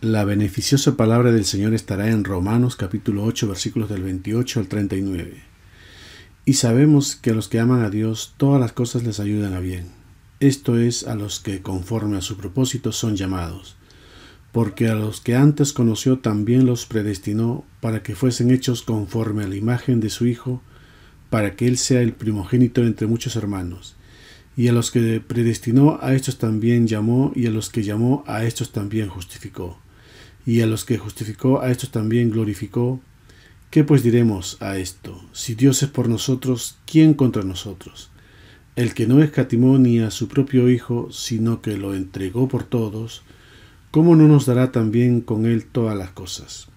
La beneficiosa palabra del Señor estará en Romanos capítulo 8 versículos del 28 al 39. Y sabemos que a los que aman a Dios todas las cosas les ayudan a bien. Esto es, a los que conforme a su propósito son llamados. Porque a los que antes conoció también los predestinó para que fuesen hechos conforme a la imagen de su Hijo, para que Él sea el primogénito entre muchos hermanos. Y a los que predestinó a estos también llamó, y a los que llamó a estos también justificó. Y a los que justificó a estos también glorificó. ¿Qué pues diremos a esto? Si Dios es por nosotros, ¿quién contra nosotros? El que no escatimó ni a su propio Hijo, sino que lo entregó por todos, ¿cómo no nos dará también con Él todas las cosas?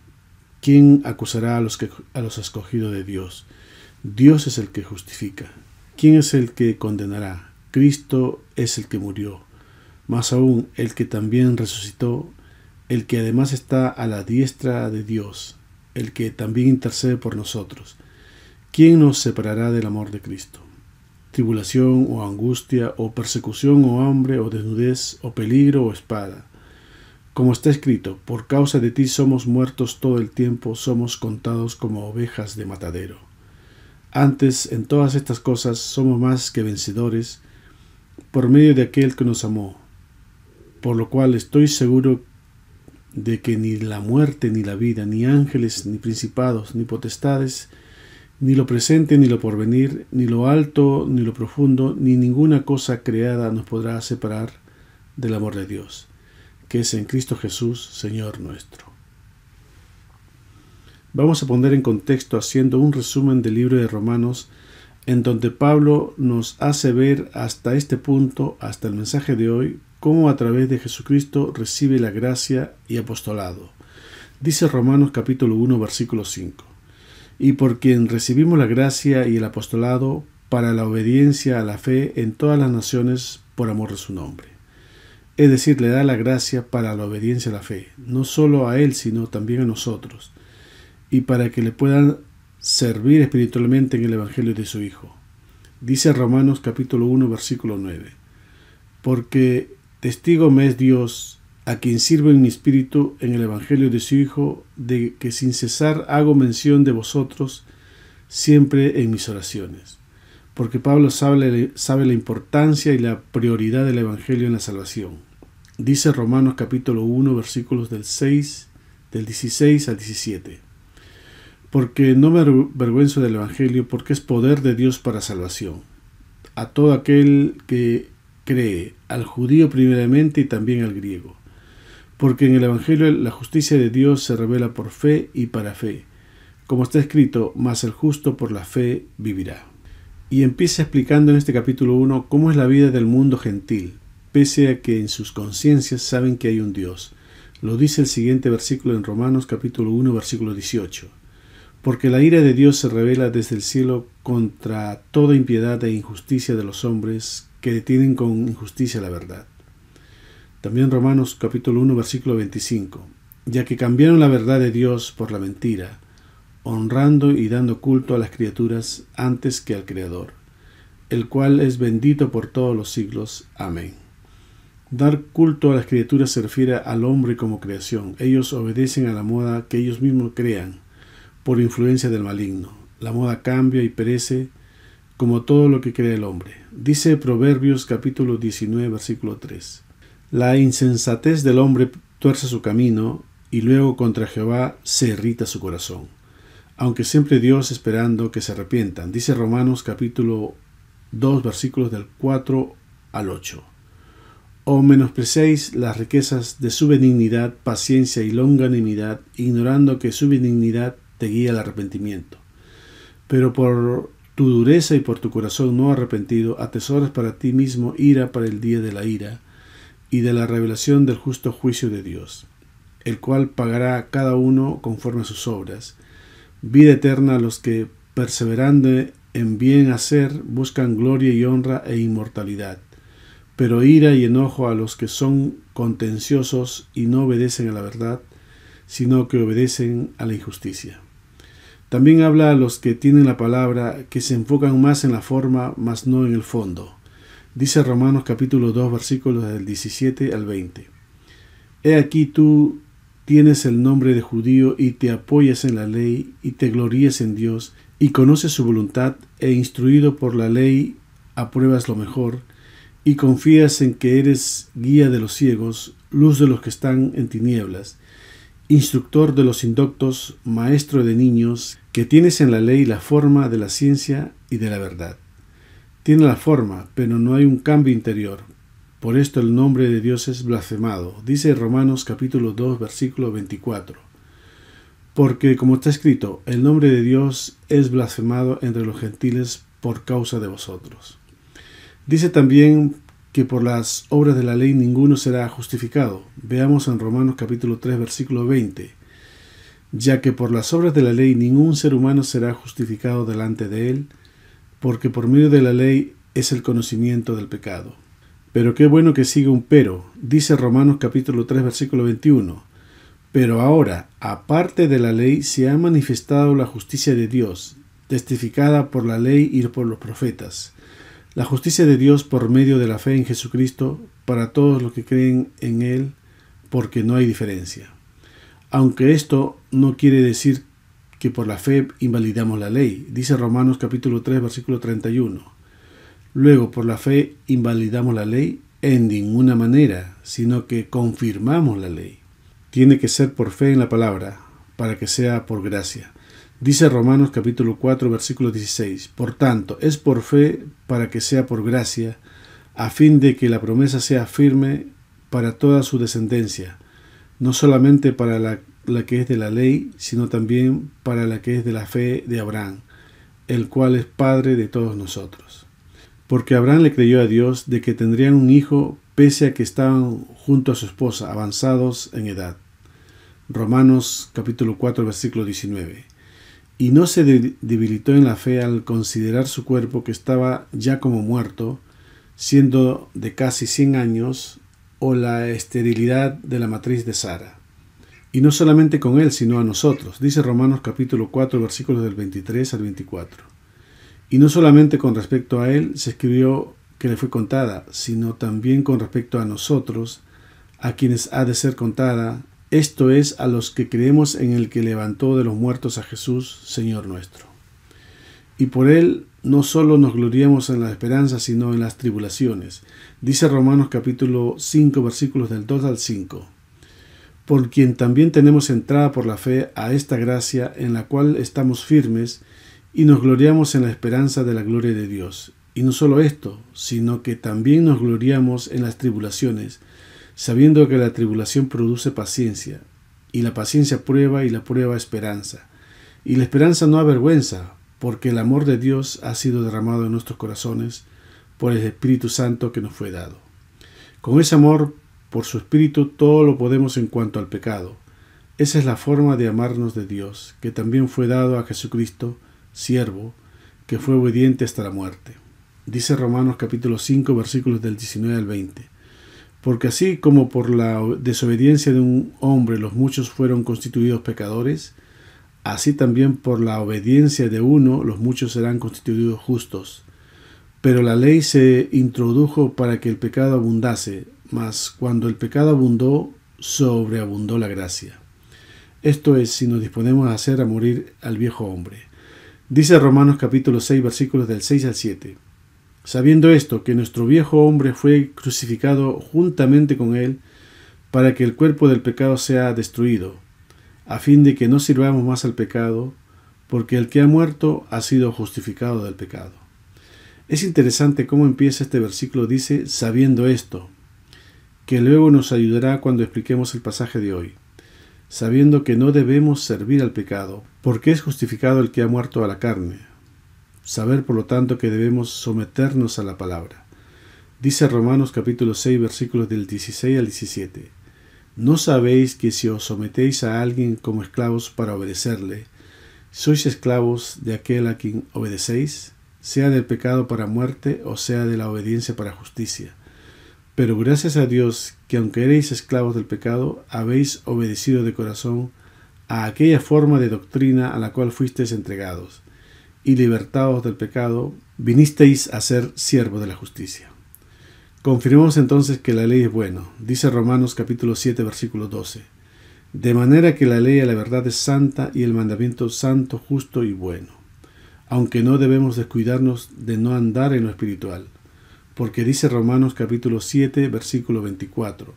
¿Quién acusará a los escogidos de Dios? Dios es el que justifica. ¿Quién es el que condenará? Cristo es el que murió, más aún el que también resucitó, el que además está a la diestra de Dios, el que también intercede por nosotros. ¿Quién nos separará del amor de Cristo? Tribulación o angustia o persecución o hambre o desnudez o peligro o espada. Como está escrito, por causa de ti somos muertos todo el tiempo, somos contados como ovejas de matadero. Antes, en todas estas cosas, somos más que vencedores por medio de aquel que nos amó, por lo cual estoy seguro de que ni la muerte ni la vida, ni ángeles, ni principados, ni potestades, ni lo presente, ni lo porvenir, ni lo alto, ni lo profundo, ni ninguna cosa creada nos podrá separar del amor de Dios, que es en Cristo Jesús, Señor nuestro. Vamos a poner en contexto haciendo un resumen del libro de Romanos, en donde Pablo nos hace ver hasta este punto, hasta el mensaje de hoy, cómo a través de Jesucristo recibe la gracia y apostolado. Dice Romanos capítulo 1 versículo 5. Y por quien recibimos la gracia y el apostolado para la obediencia a la fe en todas las naciones por amor de su nombre. Es decir, le da la gracia para la obediencia a la fe, no solo a él, sino también a nosotros, y para que le puedan servir espiritualmente en el Evangelio de su Hijo. Dice Romanos capítulo 1 versículo 9. Porque testigo me es Dios, a quien sirvo en mi espíritu en el Evangelio de su Hijo, de que sin cesar hago mención de vosotros siempre en mis oraciones. Porque Pablo sabe la importancia y la prioridad del Evangelio en la salvación. Dice Romanos capítulo 1 versículos del 16 al 17. Porque no me avergüenzo del Evangelio, porque es poder de Dios para salvación a todo aquel que cree, al judío primeramente y también al griego. Porque en el Evangelio la justicia de Dios se revela por fe y para fe, como está escrito, mas el justo por la fe vivirá. Y empieza explicando en este capítulo 1 cómo es la vida del mundo gentil, pese a que en sus conciencias saben que hay un Dios. Lo dice el siguiente versículo en Romanos capítulo 1 versículo 18. Porque la ira de Dios se revela desde el cielo contra toda impiedad e injusticia de los hombres que detienen con injusticia la verdad. También Romanos capítulo 1 versículo 25. Ya que cambiaron la verdad de Dios por la mentira, honrando y dando culto a las criaturas antes que al Creador, el cual es bendito por todos los siglos. Amén. Dar culto a las criaturas se refiere al hombre como creación. Ellos obedecen a la moda que ellos mismos crean, por influencia del maligno. La moda cambia y perece como todo lo que crea el hombre. Dice Proverbios capítulo 19 versículo 3. La insensatez del hombre tuerce su camino y luego contra Jehová se irrita su corazón, aunque siempre Dios esperando que se arrepientan. Dice Romanos capítulo 2 versículos del 4 al 8. O menospreciéis las riquezas de su benignidad, paciencia y longanimidad, ignorando que su benignidad te guía al arrepentimiento. Pero por tu dureza y por tu corazón no arrepentido, atesoras para ti mismo ira para el día de la ira y de la revelación del justo juicio de Dios, el cual pagará a cada uno conforme a sus obras. Vida eterna a los que, perseverando en bien hacer, buscan gloria y honra e inmortalidad, pero ira y enojo a los que son contenciosos y no obedecen a la verdad, sino que obedecen a la injusticia. También habla a los que tienen la palabra, que se enfocan más en la forma, mas no en el fondo. Dice Romanos capítulo 2 versículos del 17 al 20. He aquí tú tienes el nombre de judío y te apoyas en la ley y te glorías en Dios y conoces su voluntad e instruido por la ley apruebas lo mejor y confías en que eres guía de los ciegos, luz de los que están en tinieblas, instructor de los indoctos, maestro de niños, que tienes en la ley la forma de la ciencia y de la verdad. Tiene la forma, pero no hay un cambio interior. Por esto el nombre de Dios es blasfemado. Dice Romanos capítulo 2, versículo 24. Porque, como está escrito, el nombre de Dios es blasfemado entre los gentiles por causa de vosotros. Dice también que por las obras de la ley ninguno será justificado. Veamos en Romanos capítulo 3, versículo 20. Ya que por las obras de la ley ningún ser humano será justificado delante de él, porque por medio de la ley es el conocimiento del pecado. Pero qué bueno que sigue un pero. Dice Romanos capítulo 3, versículo 21. Pero ahora, aparte de la ley, se ha manifestado la justicia de Dios, testificada por la ley y por los profetas. La justicia de Dios por medio de la fe en Jesucristo para todos los que creen en Él, porque no hay diferencia. Aunque esto no quiere decir que por la fe invalidamos la ley. Dice Romanos capítulo 3, versículo 31. Luego, por la fe invalidamos la ley en ninguna manera, sino que confirmamos la ley. Tiene que ser por fe en la palabra, para que sea por gracia. Dice Romanos capítulo 4, versículo 16. Por tanto, es por fe para que sea por gracia, a fin de que la promesa sea firme para toda su descendencia, no solamente para la que es de la ley, sino también para la que es de la fe de Abraham, el cual es padre de todos nosotros. Porque Abraham le creyó a Dios de que tendrían un hijo pese a que estaban junto a su esposa, avanzados en edad. Romanos capítulo 4, versículo 19. Y no se debilitó en la fe al considerar su cuerpo que estaba ya como muerto, siendo de casi 100 años, o la esterilidad de la matriz de Sara. Y no solamente con él, sino a nosotros. Dice Romanos capítulo 4, versículos del 23 al 24. Y no solamente con respecto a él se escribió que le fue contada, sino también con respecto a nosotros, a quienes ha de ser contada, esto es, a los que creemos en el que levantó de los muertos a Jesús, Señor nuestro. Y por él no solo nos gloriamos en la esperanza, sino en las tribulaciones. Dice Romanos capítulo 5, versículos del 2 al 5. Por quien también tenemos entrada por la fe a esta gracia en la cual estamos firmes y nos gloriamos en la esperanza de la gloria de Dios. Y no solo esto, sino que también nos gloriamos en las tribulaciones, sabiendo que la tribulación produce paciencia, y la paciencia prueba, y la prueba esperanza. Y la esperanza no avergüenza, porque el amor de Dios ha sido derramado en nuestros corazones por el Espíritu Santo que nos fue dado. Con ese amor, por su Espíritu, todo lo podemos en cuanto al pecado. Esa es la forma de amarnos de Dios, que también fue dado a Jesucristo, siervo, que fue obediente hasta la muerte. Dice Romanos capítulo 5, versículos del 19 al 20. Porque así como por la desobediencia de un hombre los muchos fueron constituidos pecadores, así también por la obediencia de uno los muchos serán constituidos justos. Pero la ley se introdujo para que el pecado abundase, mas cuando el pecado abundó, sobreabundó la gracia. Esto es, si nos disponemos a hacer a morir al viejo hombre. Dice Romanos capítulo 6, versículos del 6 al 7. Sabiendo esto, que nuestro viejo hombre fue crucificado juntamente con él, para que el cuerpo del pecado sea destruido, a fin de que no sirvamos más al pecado, porque el que ha muerto ha sido justificado del pecado. Es interesante cómo empieza este versículo, dice, sabiendo esto, que luego nos ayudará cuando expliquemos el pasaje de hoy. Sabiendo que no debemos servir al pecado, porque es justificado el que ha muerto a la carne. Saber, por lo tanto, que debemos someternos a la palabra. Dice Romanos capítulo 6, versículos del 16 al 17. ¿No sabéis que si os sometéis a alguien como esclavos para obedecerle, sois esclavos de aquel a quien obedecéis, sea del pecado para muerte o sea de la obediencia para justicia? Pero gracias a Dios que aunque erais esclavos del pecado, habéis obedecido de corazón a aquella forma de doctrina a la cual fuisteis entregados, y libertados del pecado, vinisteis a ser siervos de la justicia. Confirmamos entonces que la ley es buena. Dice Romanos capítulo 7, versículo 12. De manera que la ley de la verdad es santa y el mandamiento santo, justo y bueno. Aunque no debemos descuidarnos de no andar en lo espiritual, porque dice Romanos capítulo 7, versículo 24: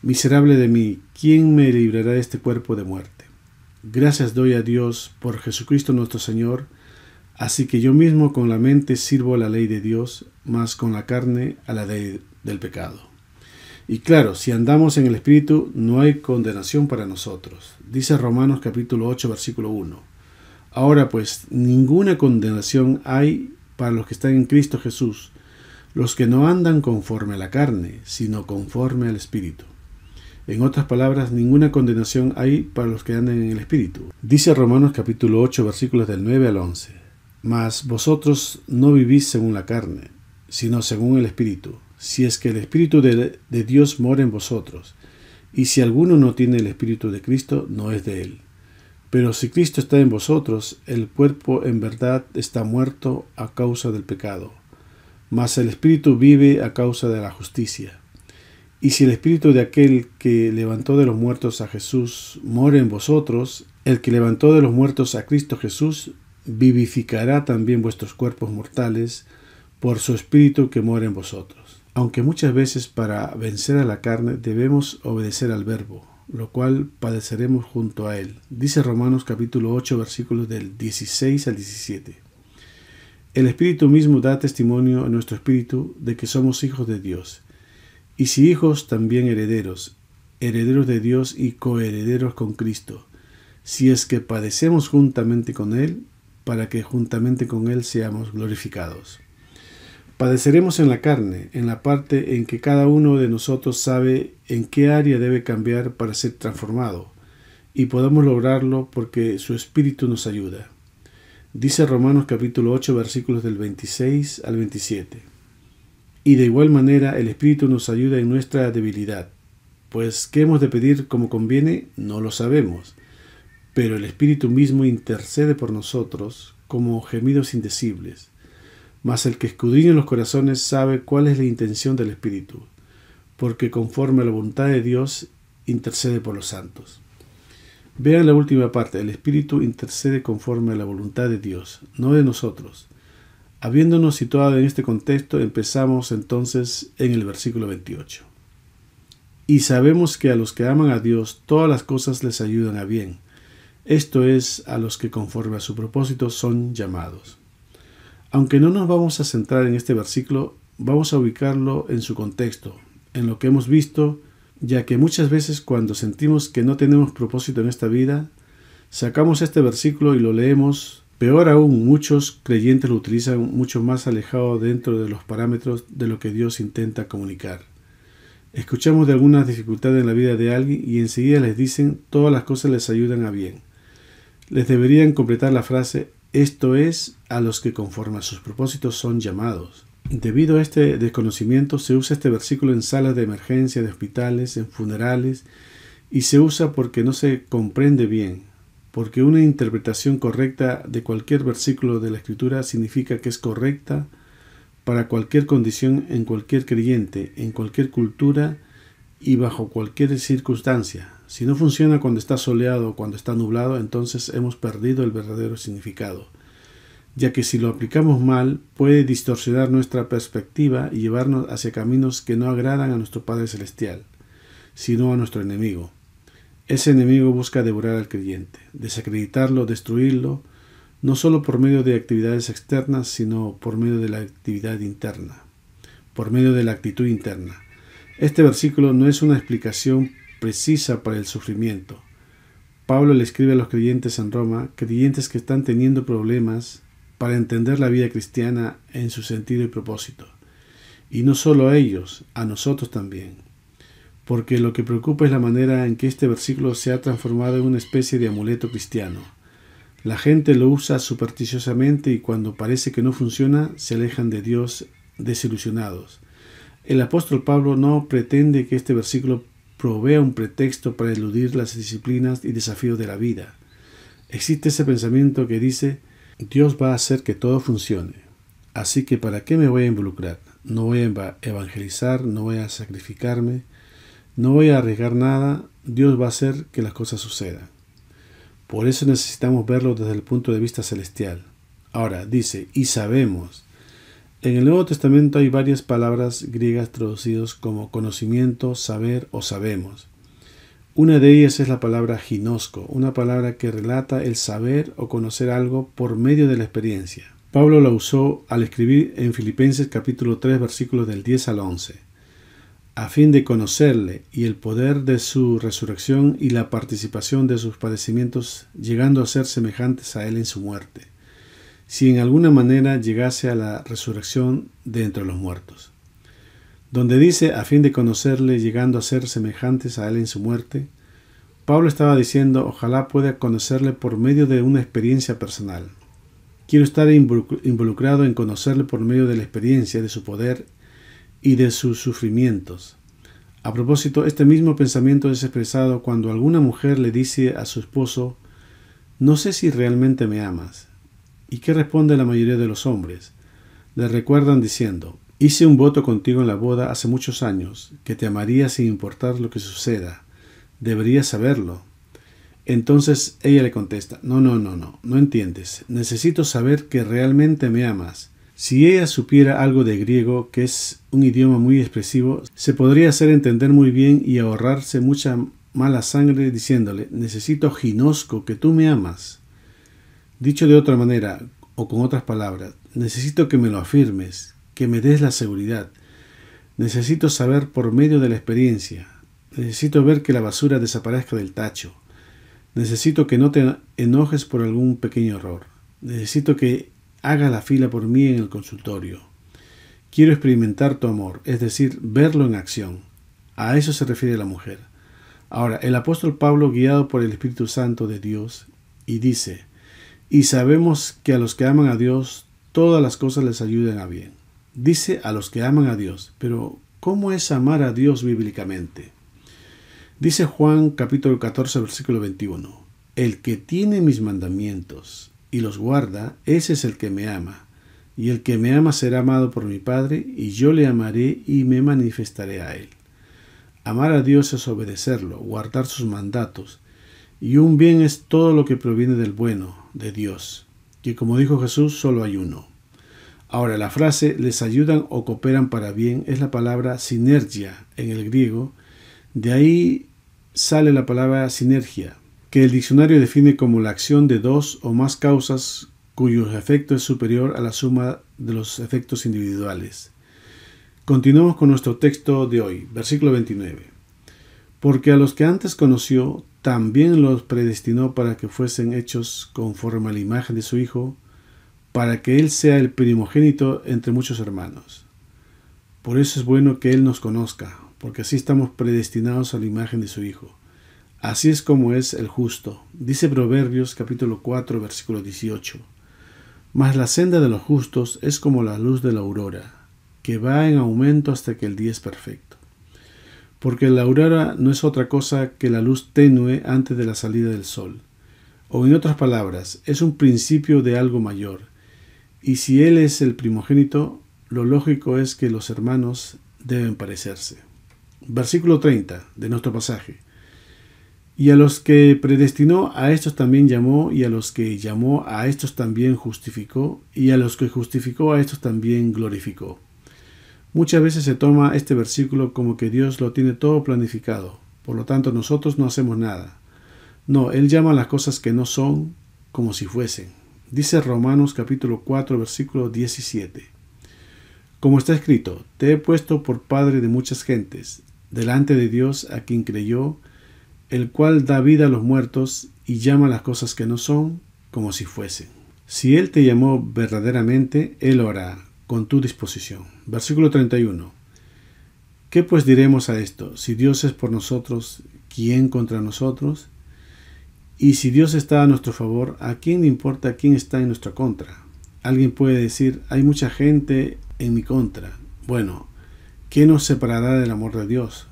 Miserable de mí, ¿quién me librará de este cuerpo de muerte? Gracias doy a Dios por Jesucristo nuestro Señor. Así que yo mismo con la mente sirvo a la ley de Dios, mas con la carne a la ley del pecado. Y claro, si andamos en el Espíritu, no hay condenación para nosotros. Dice Romanos capítulo 8, versículo 1. Ahora pues, ninguna condenación hay para los que están en Cristo Jesús, los que no andan conforme a la carne, sino conforme al Espíritu. En otras palabras, ninguna condenación hay para los que andan en el Espíritu. Dice Romanos capítulo 8, versículos del 9 al 11. Mas vosotros no vivís según la carne, sino según el Espíritu, si es que el Espíritu de Dios mora en vosotros. Y si alguno no tiene el Espíritu de Cristo, no es de él. Pero si Cristo está en vosotros, el cuerpo en verdad está muerto a causa del pecado, mas el Espíritu vive a causa de la justicia. Y si el Espíritu de aquel que levantó de los muertos a Jesús mora en vosotros, el que levantó de los muertos a Cristo Jesús vivificará también vuestros cuerpos mortales por su Espíritu que mora en vosotros. Aunque muchas veces para vencer a la carne debemos obedecer al Verbo, lo cual padeceremos junto a él. Dice Romanos capítulo 8, versículos del 16 al 17. El Espíritu mismo da testimonio a nuestro espíritu de que somos hijos de Dios. Y si hijos, también herederos, herederos de Dios y coherederos con Cristo, si es que padecemos juntamente con él, para que juntamente con él seamos glorificados. Padeceremos en la carne, en la parte en que cada uno de nosotros sabe en qué área debe cambiar para ser transformado, y podemos lograrlo porque su Espíritu nos ayuda. Dice Romanos capítulo 8, versículos del 26 al 27. Y de igual manera el Espíritu nos ayuda en nuestra debilidad, pues ¿qué hemos de pedir como conviene? No lo sabemos, pero el Espíritu mismo intercede por nosotros como gemidos indecibles. Mas el que escudriña los corazones sabe cuál es la intención del Espíritu, porque conforme a la voluntad de Dios intercede por los santos. Vean la última parte: el Espíritu intercede conforme a la voluntad de Dios, no de nosotros. Habiéndonos situado en este contexto, empezamos entonces en el versículo 28. Y sabemos que a los que aman a Dios todas las cosas les ayudan a bien, esto es, a los que conforme a su propósito son llamados. Aunque no nos vamos a centrar en este versículo, vamos a ubicarlo en su contexto, en lo que hemos visto, ya que muchas veces cuando sentimos que no tenemos propósito en esta vida, sacamos este versículo y lo leemos. Peor aún, muchos creyentes lo utilizan mucho más alejado dentro de los parámetros de lo que Dios intenta comunicar. Escuchamos de algunas dificultades en la vida de alguien y enseguida les dicen todas las cosas les ayudan a bien. Les deberían completar la frase: esto es, a los que conforme a sus propósitos son llamados. Debido a este desconocimiento se usa este versículo en salas de emergencia, de hospitales, en funerales, y se usa porque no se comprende bien, porque una interpretación correcta de cualquier versículo de la Escritura significa que es correcta para cualquier condición en cualquier creyente, en cualquier cultura y bajo cualquier circunstancia. Si no funciona cuando está soleado o cuando está nublado, entonces hemos perdido el verdadero significado, ya que si lo aplicamos mal puede distorsionar nuestra perspectiva y llevarnos hacia caminos que no agradan a nuestro Padre Celestial, sino a nuestro enemigo. Ese enemigo busca devorar al creyente, desacreditarlo, destruirlo, no solo por medio de actividades externas, sino por medio de la actividad interna, por medio de la actitud interna. Este versículo no es una explicación precisa para el sufrimiento. Pablo le escribe a los creyentes en Roma, creyentes que están teniendo problemas para entender la vida cristiana en su sentido y propósito. Y no solo a ellos, a nosotros también. Porque lo que preocupa es la manera en que este versículo se ha transformado en una especie de amuleto cristiano. La gente lo usa supersticiosamente y cuando parece que no funciona, se alejan de Dios desilusionados. El apóstol Pablo no pretende que este versículo provea un pretexto para eludir las disciplinas y desafíos de la vida. Existe ese pensamiento que dice: Dios va a hacer que todo funcione, así que ¿para qué me voy a involucrar? No voy a evangelizar, no voy a sacrificarme, no voy a arriesgar nada, Dios va a hacer que las cosas sucedan. Por eso necesitamos verlo desde el punto de vista celestial. Ahora, dice, y sabemos. En el Nuevo Testamento hay varias palabras griegas traducidas como conocimiento, saber o sabemos. Una de ellas es la palabra ginosco, una palabra que relata el saber o conocer algo por medio de la experiencia. Pablo la usó al escribir en Filipenses capítulo 3 versículos del 10 al 11, a fin de conocerle y el poder de su resurrección y la participación de sus padecimientos, llegando a ser semejantes a él en su muerte, si en alguna manera llegase a la resurrección de entre los muertos. Donde dice a fin de conocerle, llegando a ser semejantes a él en su muerte, Pablo estaba diciendo ojalá pueda conocerle por medio de una experiencia personal. Quiero estar involucrado en conocerle por medio de la experiencia de su poder y de sus sufrimientos. A propósito, este mismo pensamiento es expresado cuando alguna mujer le dice a su esposo, no sé si realmente me amas. ¿Y qué responde la mayoría de los hombres? Le recuerdan diciendo, hice un voto contigo en la boda hace muchos años, que te amaría sin importar lo que suceda. Deberías saberlo. Entonces ella le contesta, no entiendes. Necesito saber que realmente me amas. Si ella supiera algo de griego, que es un idioma muy expresivo, se podría hacer entender muy bien y ahorrarse mucha mala sangre diciéndole, necesito ginosco, que tú me amas. Dicho de otra manera, o con otras palabras, necesito que me lo afirmes, que me des la seguridad. Necesito saber por medio de la experiencia. Necesito ver que la basura desaparezca del tacho. Necesito que no te enojes por algún pequeño error. Necesito que hagas la fila por mí en el consultorio. Quiero experimentar tu amor, es decir, verlo en acción. A eso se refiere la mujer. Ahora, el apóstol Pablo, guiado por el Espíritu Santo de Dios, y dice, y sabemos que a los que aman a Dios, todas las cosas les ayudan a bien. Dice a los que aman a Dios, pero ¿cómo es amar a Dios bíblicamente? Dice Juan capítulo 14 versículo 21, el que tiene mis mandamientos y los guarda, ese es el que me ama, y el que me ama será amado por mi Padre, y yo le amaré y me manifestaré a él. Amar a Dios es obedecerlo, guardar sus mandatos, y un bien es todo lo que proviene del bueno, de Dios, que como dijo Jesús, solo hay uno. Ahora, la frase les ayudan o cooperan para bien es la palabra sinergia en el griego. De ahí sale la palabra sinergia, que el diccionario define como la acción de dos o más causas cuyo efecto es superior a la suma de los efectos individuales. Continuamos con nuestro texto de hoy, versículo 29. Porque a los que antes conoció, también los predestinó para que fuesen hechos conforme a la imagen de su Hijo, para que Él sea el primogénito entre muchos hermanos. Por eso es bueno que Él nos conozca, porque así estamos predestinados a la imagen de su Hijo. Así es como es el justo. Dice Proverbios capítulo 4 versículo 18. Mas la senda de los justos es como la luz de la aurora, que va en aumento hasta que el día es perfecto. Porque la aurora no es otra cosa que la luz tenue antes de la salida del sol. O en otras palabras, es un principio de algo mayor. Y si Él es el primogénito, lo lógico es que los hermanos deben parecerse. Versículo 30 de nuestro pasaje. Y a los que predestinó, a estos también llamó, y a los que llamó, a estos también justificó, y a los que justificó, a estos también glorificó. Muchas veces se toma este versículo como que Dios lo tiene todo planificado, por lo tanto nosotros no hacemos nada. No, Él llama a las cosas que no son como si fuesen. Dice Romanos capítulo 4 versículo 17. Como está escrito, te he puesto por padre de muchas gentes, delante de Dios a quien creyó, el cual da vida a los muertos y llama a las cosas que no son como si fuesen. Si Él te llamó verdaderamente, Él lo hará con tu disposición. Versículo 31. ¿Qué pues diremos a esto? Si Dios es por nosotros, ¿quién contra nosotros? Y si Dios está a nuestro favor, ¿a quién le importa quién está en nuestra contra? Alguien puede decir, hay mucha gente en mi contra. Bueno, ¿qué nos separará del amor de Dios?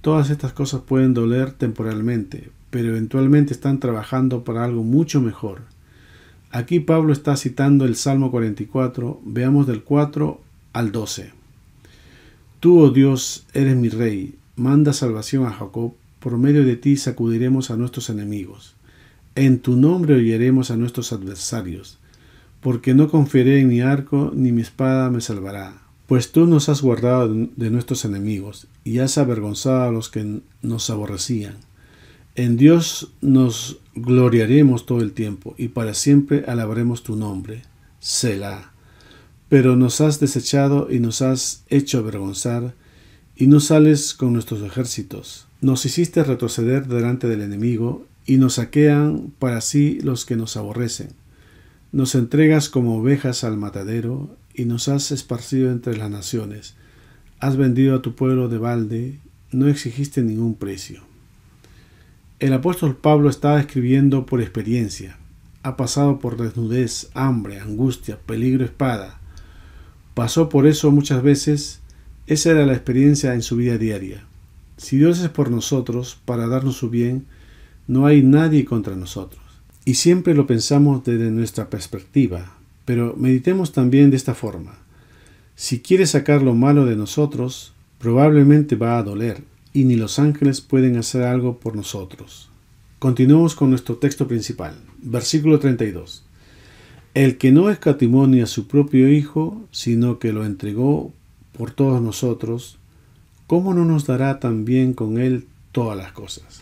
Todas estas cosas pueden doler temporalmente, pero eventualmente están trabajando para algo mucho mejor. Aquí Pablo está citando el Salmo 44, veamos del 4 al 12. Tú, oh Dios, eres mi rey, manda salvación a Jacob, por medio de ti sacudiremos a nuestros enemigos. En tu nombre hollaremos a nuestros adversarios, porque no confiaré en mi arco, ni mi espada me salvará. Pues tú nos has guardado de nuestros enemigos, y has avergonzado a los que nos aborrecían. En Dios nos gloriaremos todo el tiempo, y para siempre alabaremos tu nombre. Selah. Pero nos has desechado y nos has hecho avergonzar, y no sales con nuestros ejércitos. Nos hiciste retroceder delante del enemigo, y nos saquean para sí los que nos aborrecen. Nos entregas como ovejas al matadero, y nos has esparcido entre las naciones. Has vendido a tu pueblo de balde, no exigiste ningún precio. El apóstol Pablo estaba escribiendo por experiencia. Ha pasado por desnudez, hambre, angustia, peligro, espada. Pasó por eso muchas veces. Esa era la experiencia en su vida diaria. Si Dios es por nosotros, para darnos su bien, no hay nadie contra nosotros. Y siempre lo pensamos desde nuestra perspectiva, pero meditemos también de esta forma. Si quiere sacar lo malo de nosotros, probablemente va a doler, y ni los ángeles pueden hacer algo por nosotros. Continuemos con nuestro texto principal, versículo 32. El que no escatimó ni a su propio Hijo, sino que lo entregó por todos nosotros, ¿cómo no nos dará también con Él todas las cosas?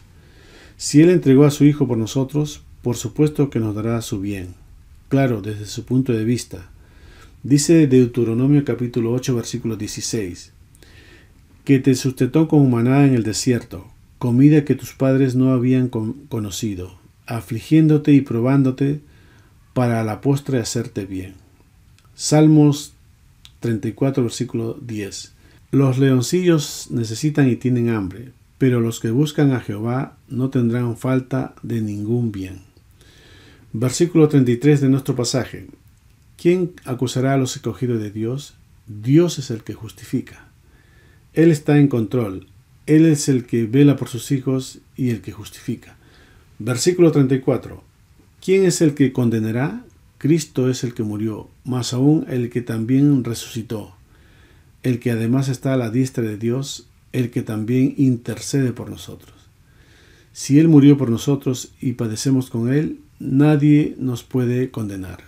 Si Él entregó a su Hijo por nosotros, por supuesto que nos dará su bien. Claro, desde su punto de vista. Dice Deuteronomio capítulo 8, versículo 16, que te sustentó como maná en el desierto, comida que tus padres no habían conocido, afligiéndote y probándote para a la postre hacerte bien. Salmos 34, versículo 10. Los leoncillos necesitan y tienen hambre, pero los que buscan a Jehová no tendrán falta de ningún bien. Versículo 33 de nuestro pasaje. ¿Quién acusará a los escogidos de Dios? Dios es el que justifica. Él está en control. Él es el que vela por sus hijos y el que justifica. Versículo 34. ¿Quién es el que condenará? Cristo es el que murió, más aún el que también resucitó, el que además está a la diestra de Dios, el que también intercede por nosotros. Si Él murió por nosotros y padecemos con Él, nadie nos puede condenar.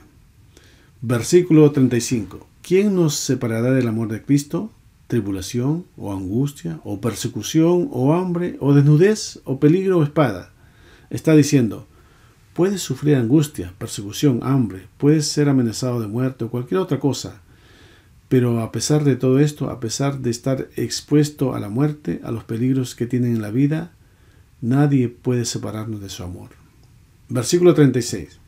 Versículo 35. ¿Quién nos separará del amor de Cristo? ¿Tribulación, o angustia, o persecución, o hambre, o desnudez, o peligro, o espada? Está diciendo, puedes sufrir angustia, persecución, hambre, puedes ser amenazado de muerte o cualquier otra cosa, pero a pesar de todo esto, a pesar de estar expuesto a la muerte, a los peligros que tienen en la vida, nadie puede separarnos de su amor. Versículo 36.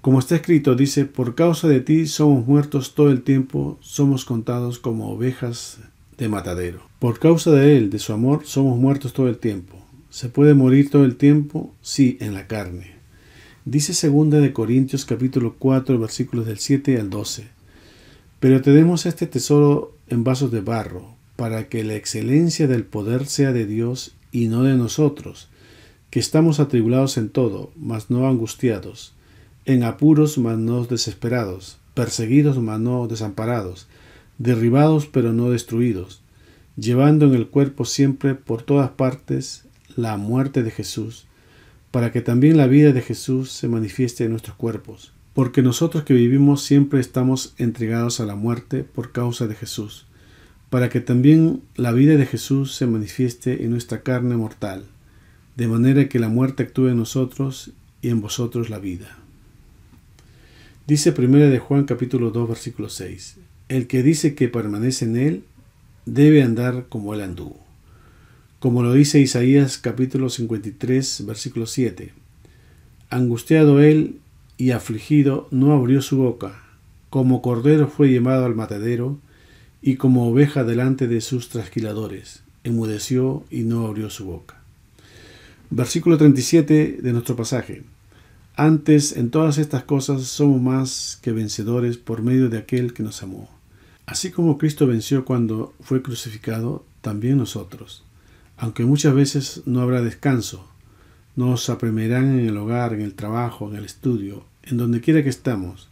Como está escrito, dice, por causa de ti somos muertos todo el tiempo, somos contados como ovejas de matadero. Por causa de Él, de su amor, somos muertos todo el tiempo. ¿Se puede morir todo el tiempo? Sí, en la carne. Dice 2 Corintios capítulo 4, versículos del 7 al 12. Pero tenemos este tesoro en vasos de barro, para que la excelencia del poder sea de Dios y no de nosotros, que estamos atribulados en todo, mas no angustiados, en apuros, mas no desesperados, perseguidos, mas no desamparados, derribados, pero no destruidos, llevando en el cuerpo siempre por todas partes la muerte de Jesús, para que también la vida de Jesús se manifieste en nuestros cuerpos. Porque nosotros que vivimos siempre estamos entregados a la muerte por causa de Jesús, para que también la vida de Jesús se manifieste en nuestra carne mortal, de manera que la muerte actúe en nosotros y en vosotros la vida. Dice 1 de Juan capítulo 2 versículo 6, el que dice que permanece en él, debe andar como él anduvo. Como lo dice Isaías capítulo 53 versículo 7, angustiado él y afligido no abrió su boca, como cordero fue llevado al matadero, y como oveja delante de sus trasquiladores, enmudeció y no abrió su boca. Versículo 37 de nuestro pasaje. Antes, en todas estas cosas somos más que vencedores por medio de aquel que nos amó. Así como Cristo venció cuando fue crucificado, también nosotros. Aunque muchas veces no habrá descanso, nos apremiarán en el hogar, en el trabajo, en el estudio, en donde quiera que estamos.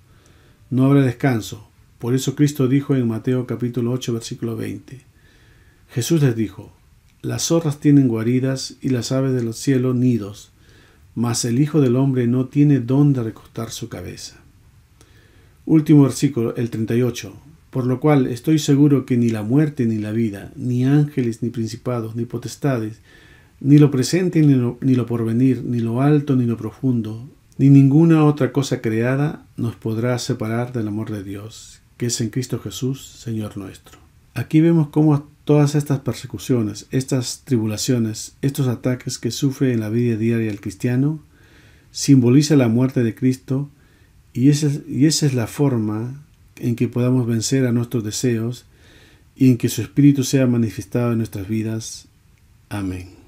No habrá descanso. Por eso Cristo dijo en Mateo capítulo 8 versículo 20. Jesús les dijo, Las zorras tienen guaridas y las aves del cielo nidos, mas el Hijo del Hombre no tiene dónde recostar su cabeza. Último versículo, el 38. Por lo cual estoy seguro que ni la muerte ni la vida, ni ángeles ni principados ni potestades, ni lo presente ni lo porvenir, ni lo alto ni lo profundo, ni ninguna otra cosa creada nos podrá separar del amor de Dios, que es en Cristo Jesús, Señor nuestro. Aquí vemos cómo todas estas persecuciones, estas tribulaciones, estos ataques que sufre en la vida diaria el cristiano, simboliza la muerte de Cristo, y esa es la forma en que podamos vencer a nuestros deseos y en que su Espíritu sea manifestado en nuestras vidas. Amén.